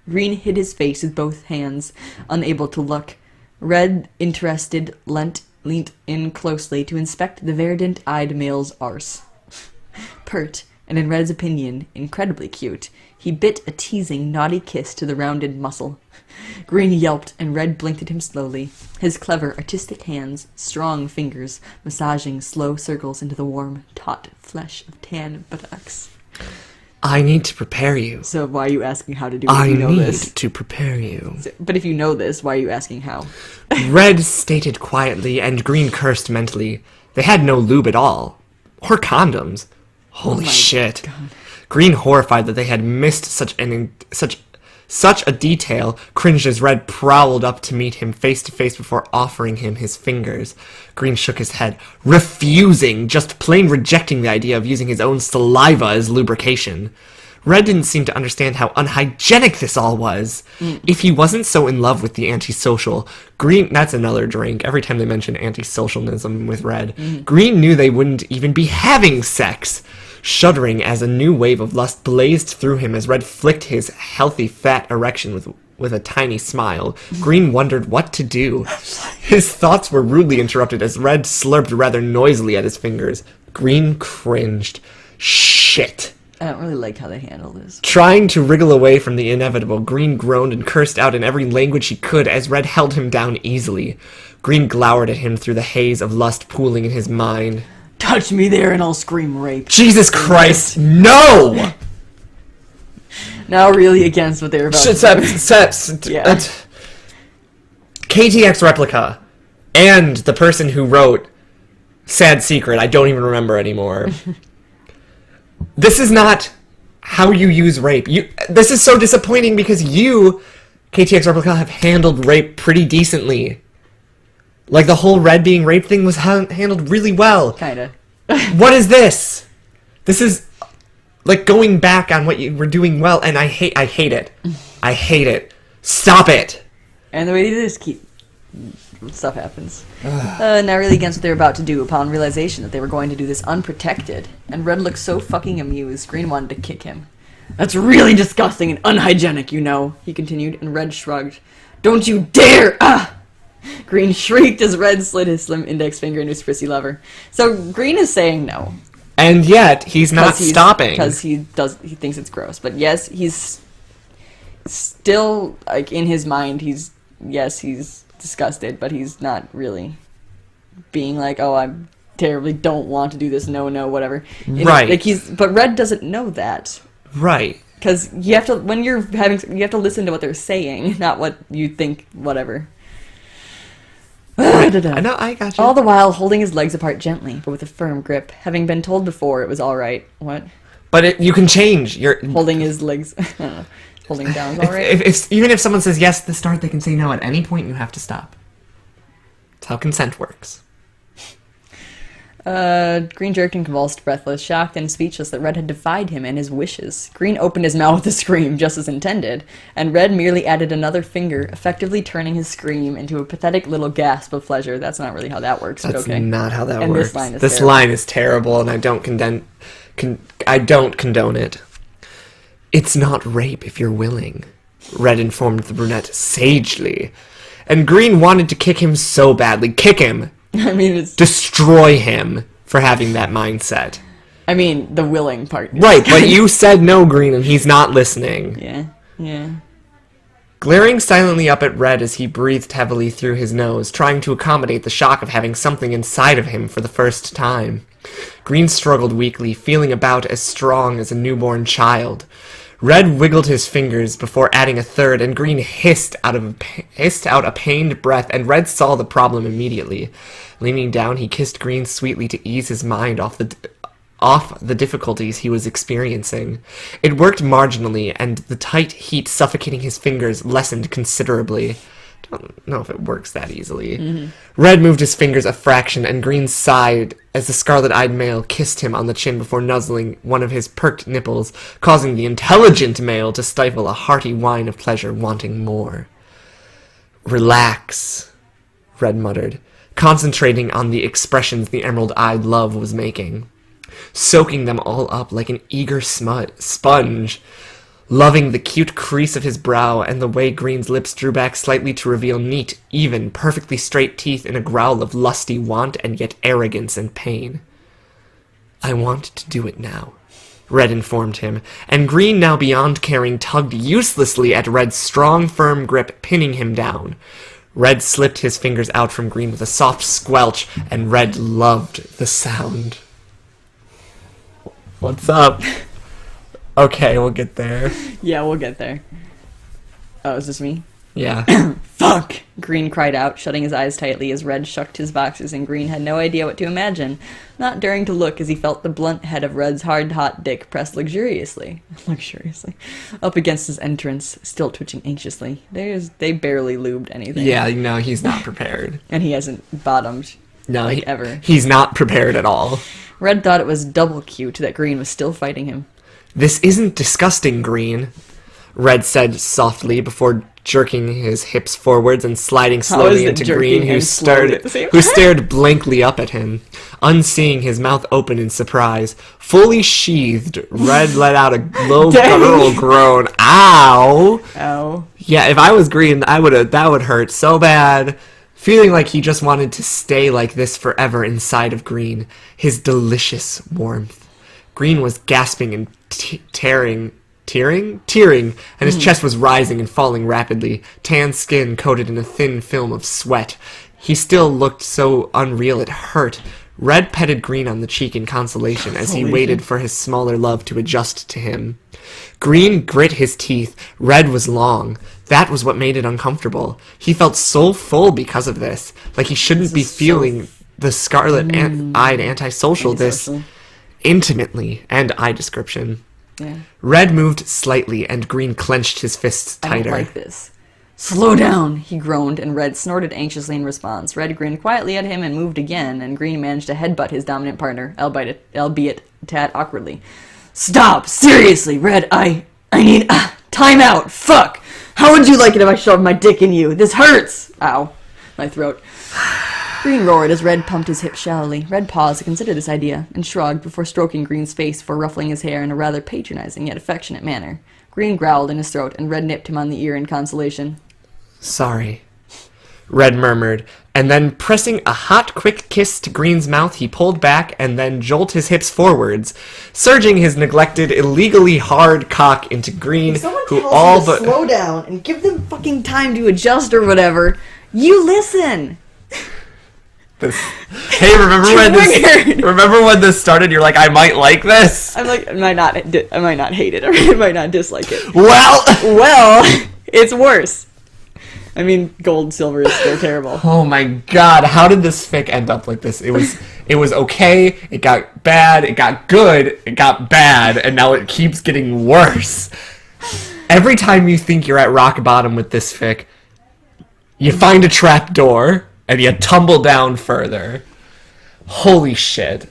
Green hid his face with both hands, unable to look. Red, interested, leant leant in closely to inspect the verdant-eyed male's arse. Pert, and in Red's opinion, incredibly cute, he bit a teasing, naughty kiss to the rounded muscle. Green yelped, and Red blinked at him slowly, his clever, artistic hands, strong fingers, massaging slow circles into the warm, taut flesh of tan buttocks. I need to prepare you. So why are you asking how to do it if you know this? I need to prepare you. But if you know this, why are you asking how? Red stated quietly, and Green cursed mentally. They had no lube at all. Or condoms. Holy shit. God. Green, horrified that they had missed such a detail, cringed as Red prowled up to meet him face to face before offering him his fingers. Green shook his head, refusing, just plain rejecting the idea of using his own saliva as lubrication. Red didn't seem to understand how unhygienic this all was. If he wasn't so in love with the antisocial, Green... That's another drink. Every time they mention antisocialism with Red. Green knew they wouldn't even be having sex. Shuddering as a new wave of lust blazed through him as Red flicked his healthy fat erection with a tiny smile. Green wondered what to do. His thoughts were rudely interrupted as Red slurped rather noisily at his fingers. Green cringed. Shit. I don't really like how they handle this. Trying to wriggle away from the inevitable, Green groaned and cursed out in every language he could as Red held him down easily. Green glowered at him through the haze of lust pooling in his mind. Touch me there and I'll scream rape. Jesus Christ, no! Now really against what they were about to do. Yeah. KTX Replica and the person who wrote Sad Secret, I don't even remember anymore. This is not how you use rape. This is so disappointing because you, KTX Replica, have handled rape pretty decently. Like, the whole Red being raped thing was handled really well. Kinda. What is this? This is, like, going back on what you were doing well, and I hate it. I hate it. Stop it! And the way they do this, stuff happens. Now really against what they were about to do upon realization that they were going to do this unprotected. And Red looked so fucking amused, Green wanted to kick him. That's really disgusting and unhygienic, you know, he continued, and Red shrugged. Don't you dare! Ah! Green shrieked as Red slid his slim index finger into his prissy lover. So Green is saying no. And yet, he's not stopping. Because he thinks it's gross. But yes, he's still, like, in his mind, he's disgusted, but he's not really being like, oh, I terribly don't want to do this, no, whatever. Right. But Red doesn't know that. Right. Because you have to, when you're you have to listen to what they're saying, not what you think, whatever. I know, I got you. All the while holding his legs apart gently, but with a firm grip, having been told before it was all right. What? But you can change. You're holding his legs. Holding down is all right. Even if someone says yes at the start, they can say no at any point. You have to stop. That's how consent works. Green jerked and convulsed, breathless, shocked and speechless that Red had defied him and his wishes. Green opened his mouth to scream, just as intended, and Red merely added another finger, effectively turning his scream into a pathetic little gasp of pleasure. That's not really how that works, but okay. That's not how that and works. This line is terrible, and I don't condone it. It's not rape if you're willing, Red informed the brunette sagely. And Green wanted to kick him so badly. Kick him! I mean, it's... Destroy him for having that mindset. I mean, the willing part. Right, but you said no, Green, and he's not listening. Yeah. Glaring silently up at Red as he breathed heavily through his nose, trying to accommodate the shock of having something inside of him for the first time. Green struggled weakly, feeling about as strong as a newborn child. Red wiggled his fingers before adding a third, and Green hissed out a pained breath, and Red saw the problem immediately. Leaning down, he kissed Green sweetly to ease his mind off the difficulties he was experiencing. It worked marginally, and the tight heat suffocating his fingers lessened considerably. Don't know if it works that easily. Mm-hmm. Red moved his fingers a fraction, and Green sighed as the scarlet-eyed male kissed him on the chin before nuzzling one of his perked nipples, causing the intelligent male to stifle a hearty whine of pleasure, wanting more. Relax, Red muttered, concentrating on the expressions the emerald-eyed love was making, soaking them all up like an eager sponge. loving the cute crease of his brow and the way Green's lips drew back slightly to reveal neat, even, perfectly straight teeth in a growl of lusty want and yet arrogance and pain. "I want to do it now," Red informed him, and Green, now beyond caring, tugged uselessly at Red's strong, firm grip, pinning him down. Red slipped his fingers out from Green with a soft squelch, and Red loved the sound. What's up? Okay, we'll get there. Yeah, we'll get there. Oh, is this me? Yeah. Fuck! Green cried out, shutting his eyes tightly as Red shucked his boxers, and Green had no idea what to imagine, not daring to look as he felt the blunt head of Red's hard, hot dick pressed luxuriously, up against his entrance, still twitching anxiously. They barely lubed anything. Yeah, no, he's not prepared. And he hasn't bottomed, No, ever. He's not prepared at all. Red thought it was double cute that Green was still fighting him. "This isn't disgusting, Green," Red said softly before jerking his hips forwards and sliding slowly into Green, who stared blankly up at him. Unseeing his mouth open in surprise, fully sheathed, Red let out a low guttural groan. Ow! Ow. Yeah, if I was Green, that would hurt so bad. Feeling like he just wanted to stay like this forever inside of Green, his delicious warmth. Green was gasping and tearing, and his chest was rising and falling rapidly, tan skin coated in a thin film of sweat. He still looked so unreal it hurt. Red petted Green on the cheek in consolation as he waited for his smaller love to adjust to him. Green grit his teeth. Red was long. That was what made it uncomfortable. He felt so full because of this, like he shouldn't be feeling the scarlet-eyed antisocial this intimately, and eye description. Yeah. Red moved slightly, and Green clenched his fists tighter. I don't like this. "Slow down," he groaned, and Red snorted anxiously in response. Red grinned quietly at him and moved again, and Green managed to headbutt his dominant partner, albeit a tad awkwardly. "Stop! Seriously, Red, I need time out! Fuck! How would you like it if I shoved my dick in you? This hurts! Ow. My throat." Green roared as Red pumped his hips shallowly. Red paused to consider this idea, and shrugged before stroking Green's face before ruffling his hair in a rather patronizing yet affectionate manner. Green growled in his throat, and Red nipped him on the ear in consolation. "Sorry," Red murmured, and then pressing a hot, quick kiss to Green's mouth, he pulled back and then jolted his hips forwards, surging his neglected, illegally hard cock into Green, who all but... slow down and give them fucking time to adjust or whatever. You listen! Hey, remember when this started? You're like, I might like this. I'm like, I might not hate it, or I might not dislike it. Well, it's worse. I mean, gold, silver is still terrible. Oh my god, how did this fic end up like this? It was okay, it got bad, it got good, it got bad, and now it keeps getting worse. Every time you think you're at rock bottom with this fic, you find a trap door, and you tumble down further. Holy shit.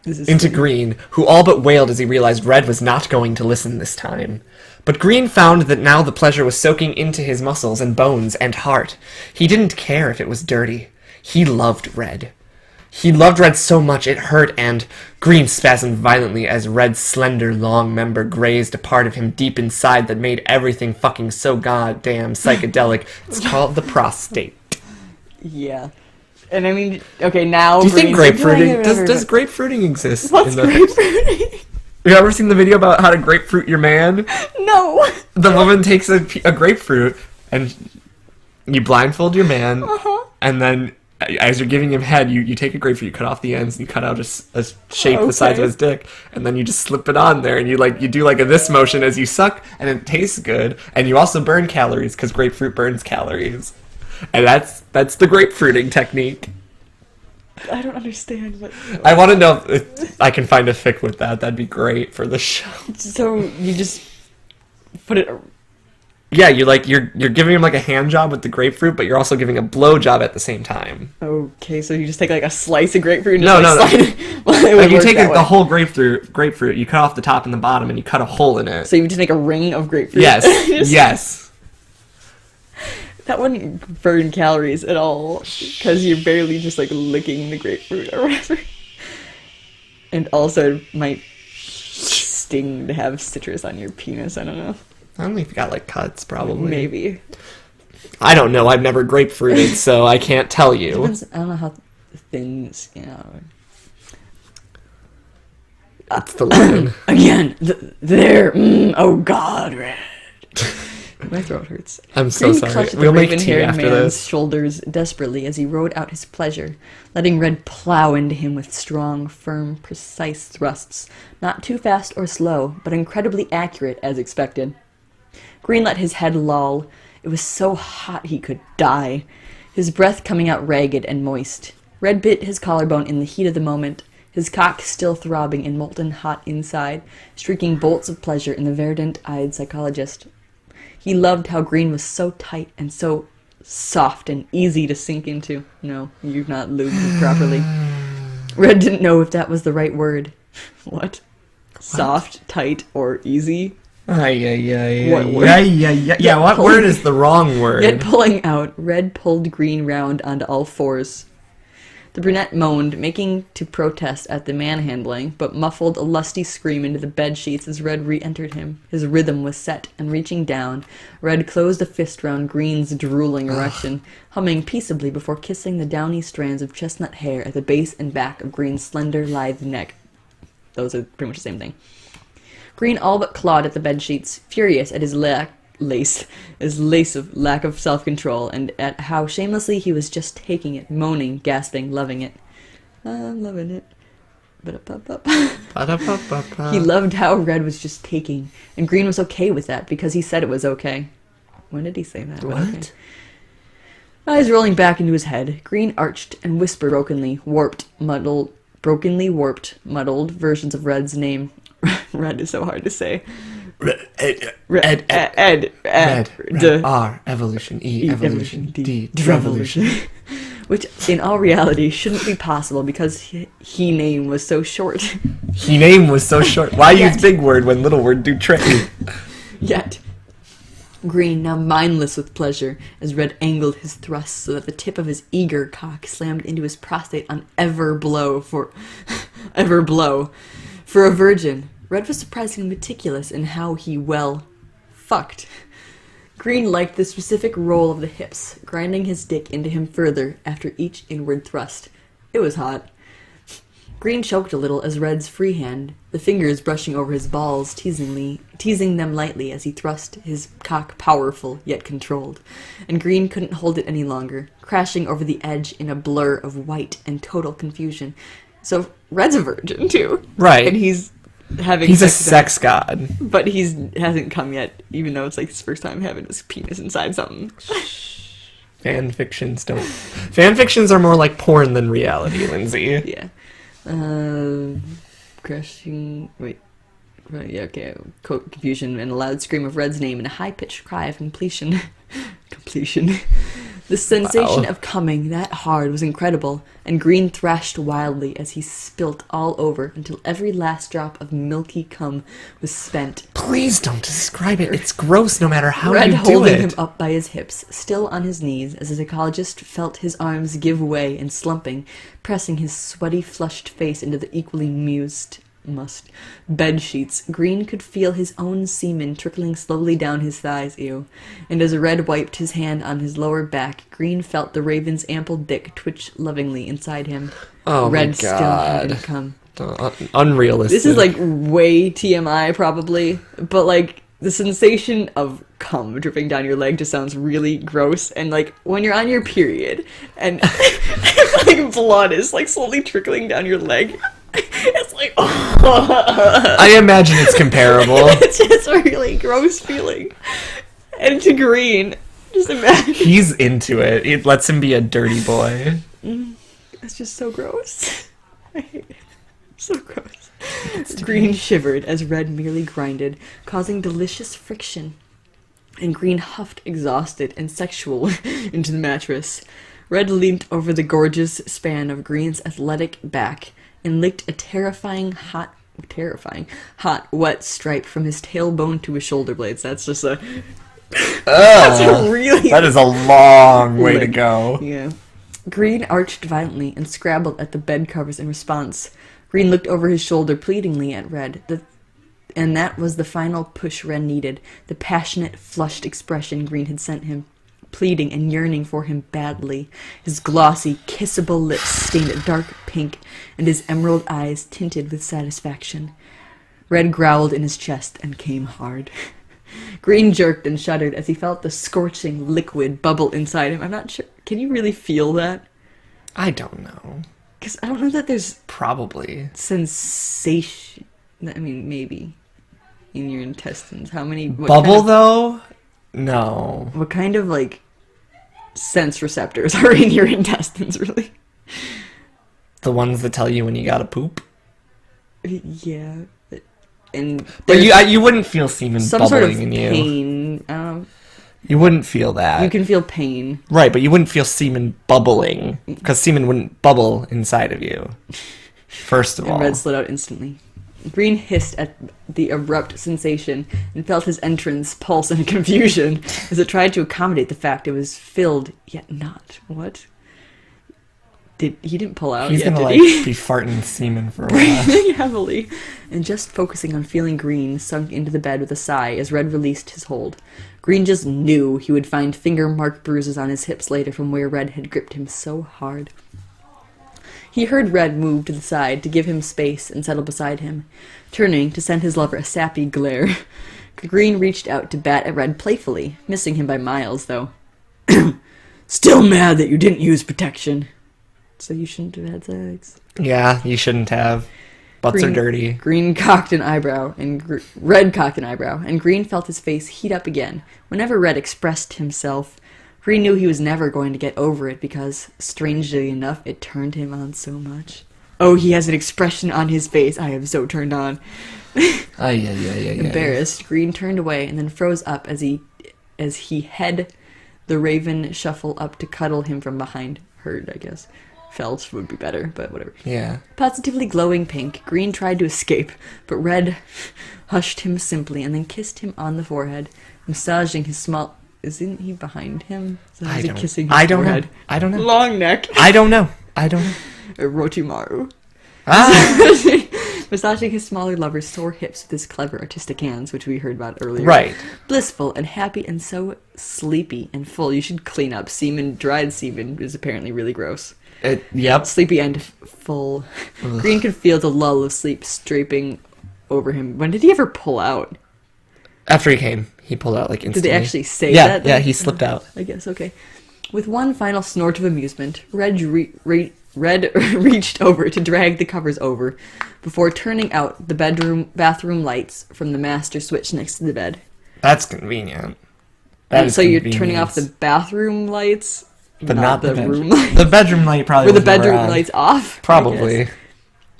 Into Green, who all but wailed as he realized Red was not going to listen this time. But Green found that now the pleasure was soaking into his muscles and bones and heart. He didn't care if it was dirty. He loved Red. He loved Red so much it hurt, and Green spasmed violently as Red's slender, long member grazed a part of him deep inside that made everything fucking so goddamn psychedelic. It's called the prostate. Yeah. And I mean, okay, now... Do you think grapefruiting... Does grapefruiting exist? What's grapefruiting? You ever seen the video about how to grapefruit your man? No. The woman takes a grapefruit, and you blindfold your man, and then... As you're giving him head, you take a grapefruit, you cut off the ends, and you cut out a shape the size of his dick, and then you just slip it on there, and you do like a this motion as you suck, and it tastes good, and you also burn calories, because grapefruit burns calories. And that's the grapefruiting technique. I don't understand, but... I want to know if I can find a fic with that. That'd be great for the show. So, you just put it... Yeah, you're giving him like a hand job with the grapefruit, but you're also giving a blow job at the same time. Okay, so you just take like a slice of grapefruit and no. slide it. Well, like you take the whole grapefruit, you cut off the top and the bottom, and you cut a hole in it. So you just make a ring of grapefruit. Yes, yes. That wouldn't burn calories at all, because you're barely just like licking the grapefruit or whatever. And also it might sting to have citrus on your penis. I don't know. I don't think you got, like, cuts, probably. Maybe. I don't know. I've never grapefruited, so I can't tell you. Depends, I don't know how thin, That's the line. Again, there. Oh God, Red. My throat hurts. I'm so Green sorry. clutched We'll the make tea raven-haired after man's this. shoulders desperately as he rode out his pleasure, letting Red plow into him with strong, firm, precise thrusts, not too fast or slow, but incredibly accurate as expected. Green let his head loll. It was so hot he could die, his breath coming out ragged and moist. Red bit his collarbone in the heat of the moment, his cock still throbbing and molten hot inside, streaking bolts of pleasure in the verdant-eyed psychologist. He loved how Green was so tight and so soft and easy to sink into. No, you've not lubed properly. Red didn't know if that was the right word. What? Soft, tight, or easy? What word? What word is the wrong word? Yet pulling out, Red pulled Green round onto all fours. The brunette moaned, making to protest at the manhandling, but muffled a lusty scream into the bed sheets as Red re-entered him. His rhythm was set, and reaching down, Red closed a fist round Green's drooling erection, humming peaceably before kissing the downy strands of chestnut hair at the base and back of Green's slender, lithe neck. Those are pretty much the same thing. Green all but clawed at the bed sheets, furious at his lack of self-control, and at how shamelessly he was just taking it, moaning, gasping, loving it. I'm loving it. He loved how Red was just taking, and Green was okay with that because he said it was okay. When did he say that? What? Okay. Eyes rolling back into his head, Green arched and whispered brokenly warped, muddled versions of Red's name. Red is so hard to say. Red, R, evolution, E, evolution, D, revolution. Which, in all reality, shouldn't be possible because he name was so short. He name was so short. Why use big word when little word do trick? Yet, Green, now mindless with pleasure, as Red angled his thrusts so that the tip of his eager cock slammed into his prostate on ever blow. For a virgin, Red was surprisingly meticulous in how he, fucked. Green liked the specific roll of the hips, grinding his dick into him further after each inward thrust. It was hot. Green choked a little as Red's free hand, the fingers brushing over his balls teasing them lightly as he thrust his cock powerful yet controlled, and Green couldn't hold it any longer, crashing over the edge in a blur of white and total confusion. So Red's a virgin too, right? And he's a sex god, but hasn't come yet, even though it's like his first time having his penis inside something. Fanfictions don't. Fanfictions are more like porn than reality, Lindsay. Yeah. Crashing. Wait. Right, yeah, okay. Confusion and a loud scream of Red's name and a high-pitched cry of completion. The sensation of coming that hard was incredible, and Green thrashed wildly as he spilt all over until every last drop of milky cum was spent. Please don't describe it. It's gross no matter how Red you do holding it. him up by his hips, still on his knees, as the psychologist felt his arms give way and slumping, pressing his sweaty, flushed face into the equally mussed bed sheets. Green could feel his own semen trickling slowly down his thighs, and as Red wiped his hand on his lower back, Green felt the raven's ample dick twitch lovingly inside him. Oh Red my still god. hadn't come. Unrealistic. This is like way TMI probably, but like the sensation of cum dripping down your leg just sounds really gross. And like when you're on your period and like blood is like slowly trickling down your leg, it's like, I imagine it's comparable. It's just a really gross feeling. And to Green, just imagine. He's into it. It lets him be a dirty boy. It's just so gross. I hate it. So gross. Green shivered as Red merely grinded, causing delicious friction. And Green huffed exhausted and sexual into the mattress. Red leaned over the gorgeous span of Green's athletic back and licked a terrifying, hot, wet stripe from his tailbone to his shoulder blades. That's just a... That's a really... That is a long way to go. Yeah. Green arched violently and scrabbled at the bed covers in response. Green looked over his shoulder pleadingly at Red, And that was the final push Ren needed, the passionate, flushed expression Green had sent him, pleading and yearning for him badly, his glossy, kissable lips stained a dark pink, and his emerald eyes tinted with satisfaction. Red growled in his chest and came hard. Green jerked and shuddered as he felt the scorching liquid bubble inside him. I'm not sure. Can you really feel that? I don't know. Because I don't know that there's Probably. sensation. I mean, maybe. In your intestines. How many... Bubble, though? No. What kind of, like, sense receptors are in your intestines, really? The ones that tell you when you gotta poop? Yeah. And But you wouldn't feel semen some bubbling sort of in you. pain. You wouldn't feel that. You can feel pain. Right, but you wouldn't feel semen bubbling. Because semen wouldn't bubble inside of you. First of And all. Red slid out instantly. Green hissed at the abrupt sensation and felt his entrance pulse in confusion as it tried to accommodate the fact it was filled, yet not. What? He didn't pull out He's yet, gonna, did he? be farting semen for a while. Breathing heavily, and just focusing on feeling Green sunk into the bed with a sigh as Red released his hold. Green just knew he would find finger-marked bruises on his hips later from where Red had gripped him so hard. He heard Red move to the side to give him space and settle beside him. Turning to send his lover a sappy glare, Green reached out to bat at Red playfully, missing him by miles, though. Still mad that you didn't use protection. So you shouldn't have had sex. Yeah, you shouldn't have. Butts are dirty. Green cocked an eyebrow, and Red cocked an eyebrow, and Green felt his face heat up again. Whenever Red expressed himself, Green knew he was never going to get over it because, strangely enough, it turned him on so much. Oh, he has an expression on his face. I am so turned on. Embarrassed, Green turned away and then froze up as he had the Raven shuffle up to cuddle him from behind. Heard, I guess. Felt would be better, but whatever. Yeah. Positively glowing pink, Green tried to escape, but Red hushed him simply and then kissed him on the forehead, massaging his small... Isn't he behind him? So I don't, kissing his I don't forehead? know. I don't know. Long neck. I don't know. I don't know. Orochimaru. Ah! Massaging his smaller lover's sore hips with his clever artistic hands, which we heard about earlier. Right. Blissful and happy and so sleepy and full. You should clean up. Dried semen is apparently really gross. Yep. Sleepy and full. Ugh. Green could feel the lull of sleep draping over him. When did he ever pull out? After he came, he pulled out like instantly. Did they actually say that? that? Yeah, he slipped out. I guess, okay. With one final snort of amusement, Red reached over to drag the covers over before turning out the bathroom lights from the master switch next to the bed. That's convenient. So you're turning off the bathroom lights, but not the bedroom. room lights? The bedroom light probably. Were the was never bedroom on. lights off? Probably.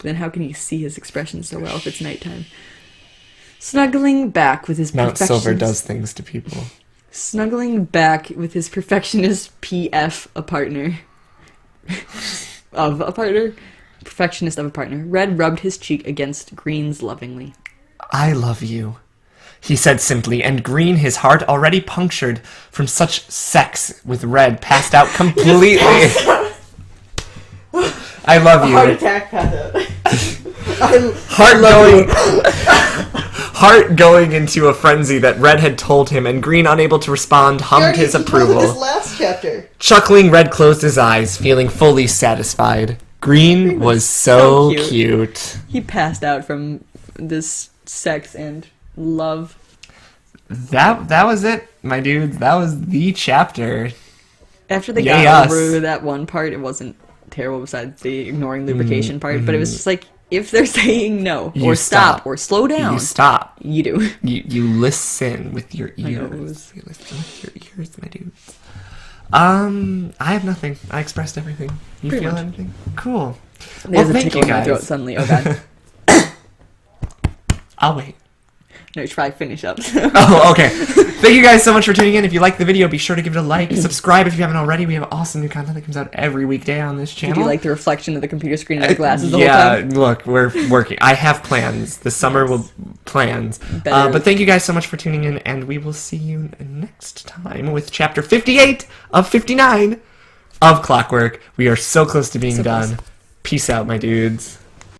Then how can you see his expression so well if it's nighttime? Snuggling back with his Mount Silver does things to people. Snuggling back with his perfectionist PF perfectionist of a partner, Red rubbed his cheek against Green's lovingly. I love you, he said simply, and Green, his heart already punctured from such sex with Red, passed out completely. I love you. Heart attack passed out. Heart going into a frenzy that Red had told him, and Green, unable to respond, hummed his approval. This last chapter. Chuckling, Red closed his eyes, feeling fully satisfied. Green was so cute. He passed out from this sex and love. That was it, my dudes. That was the chapter. After they Yay got us. over that one part, it wasn't terrible besides the ignoring lubrication part, but it was just like, if they're saying no, You or stop, stop. or slow down, You stop. you do. You listen with your ears. nose. You listen with your ears, my dudes. I have nothing. I expressed everything. You Pretty feel much. anything? Cool. There's a thank tickle you in my guys. throat suddenly. Oh god. I'll wait. No, try finish up. Oh, okay. Thank you guys so much for tuning in. If you like the video, be sure to give it a like. Subscribe if you haven't already. We have awesome new content that comes out every weekday on this channel. Did you like the reflection of the computer screen in the glasses the yeah, whole time? look, we're working. I have plans. This summer will plans. Better. But thank you guys so much for tuning in, and we will see you next time with chapter 58 of 59 of Clockwork. We are so close to being So done. close. Peace out, my dudes.